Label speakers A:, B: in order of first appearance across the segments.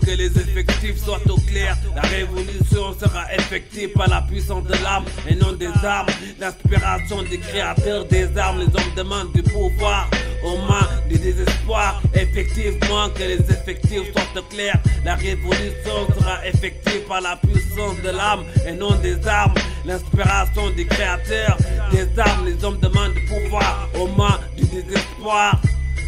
A: que les effectifs soient au clair. La révolution sera effective par la puissance de l'âme et non des armes. L'inspiration des créateurs des armes, les hommes demandent du pouvoir aux mains du désespoir. Effectivement que les effectifs soient au clair. La révolution sera effective par la puissance de l'âme et non des armes. L'inspiration des créateurs des armes, les hommes demandent du pouvoir aux mains du désespoir.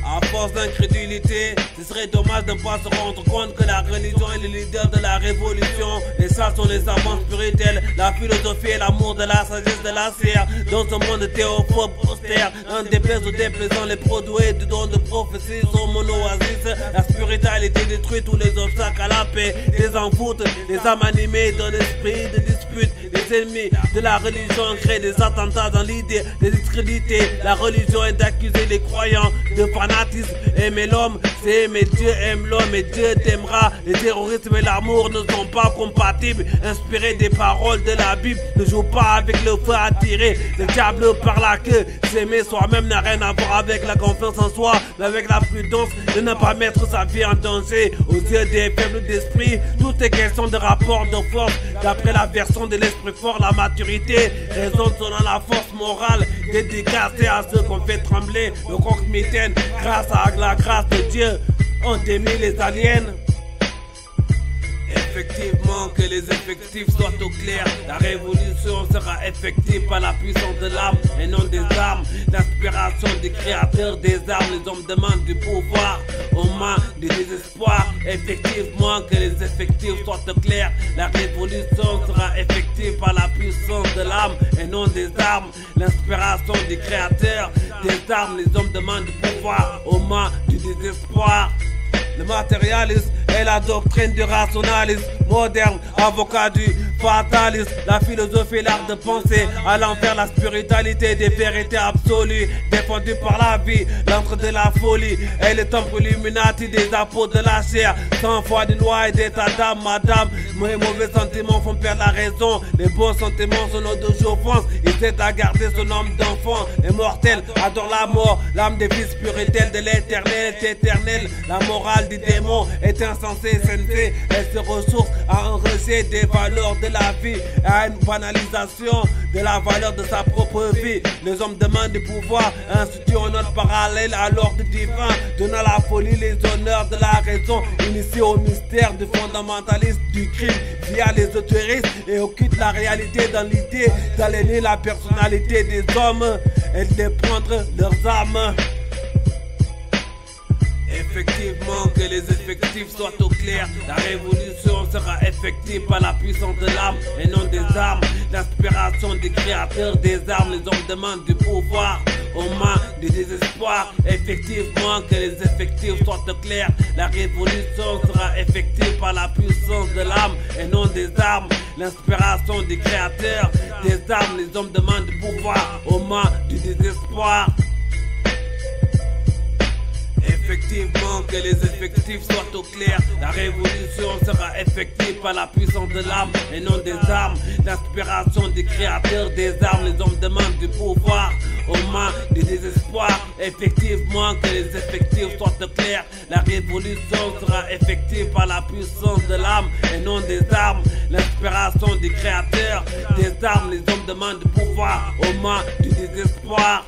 A: À force d'incrédulité, ce serait dommage de ne pas se rendre compte que la religion est le leader de la révolution. Et ça sont les savants spirituels, la philosophie et l'amour de la sagesse de la serre. Dans ce monde théophobe austère, un déplaise aux déplaisants, les produits du don de prophétie sont mono-oasis. La spiritualité détruit tous les obstacles à la paix, les envoûte, les âmes animées d'un esprit de dispute. Les ennemis de la religion créent des attentats dans l'idée de discréditer la religion et d'accuser les croyants de fanatisme. Aimer l'homme, c'est aimer Dieu, aime l'homme et Dieu t'aimera. Le terrorisme et l'amour ne sont pas compatibles. Inspiré des paroles de la Bible, ne joue pas avec le feu à tirer le diable par la queue. S'aimer soi-même n'a rien à voir avec la confiance en soi, mais avec la prudence de ne pas mettre sa vie en danger. Aux yeux des faibles d'esprit, tout est question de rapport de force. D'après la version de l'esprit fort, la maturité résonne selon la force morale dédicacée à ceux qu'on fait trembler. Le croque-mitaine, grâce à la grâce de Dieu, on démie les aliens. Effectivement que les effectifs soient au clair. La révolution sera effective par la puissance de l'âme et non des armes. L'inspiration des créateurs des armes, les hommes demandent du pouvoir aux mains du désespoir. Effectivement que les effectifs soient au clair. La révolution sera effective par la puissance de l'âme et non des armes. L'inspiration des créateurs des armes, les hommes demandent du pouvoir aux mains du désespoir. Le matérialisme est la doctrine du rationalisme moderne, avocat du fatalisme. La philosophie, l'art de penser, allant vers la spiritualité des vérités absolues, défendues par la vie, l'entre de la folie et le temple illuminati des apôtres de la chair. Sans foi de loi et d'état d'âme, madame, mes mauvais sentiments font perdre la raison. Les bons sentiments sont nos deux offenses. Il s'est à garder son âme d'enfant. Les mortels adorent la mort, l'âme des vies spirituelles de l'éternel est éternelle. La morale du démon est insensée, sensée. Elle se ressource à un rejet des valeurs de la vie, à une banalisation de la valeur de sa propre vie. Les hommes demandent du pouvoir, instituant un autre parallèle à l'ordre divin, donnant à la folie les honneurs de la raison, initié au mystère du fondamentalisme du crime via les autoristes et occulte la réalité dans l'idée d'aliéner la personnalité des hommes et de prendre leurs âmes. Effectivement que les effectifs soient au clair. La révolution sera effective par la puissance de l'âme et non des armes. L'inspiration des créateurs des armes, les hommes demandent du pouvoir aux mains du désespoir. Effectivement que les effectifs soient au clair. La révolution sera effective par la puissance de l'âme et non des armes. L'inspiration des créateurs des armes, les hommes demandent du pouvoir aux mains du désespoir. Effectivement que les effectifs soient au clair. La révolution sera effective par la puissance de l'âme et non des armes. L'inspiration des créateurs des armes, les hommes demandent du pouvoir aux mains du désespoir. Effectivement que les effectifs soient au clair. La révolution sera effective par la puissance de l'âme et non des armes. L'inspiration des créateurs des armes, les hommes demandent du pouvoir aux mains du désespoir.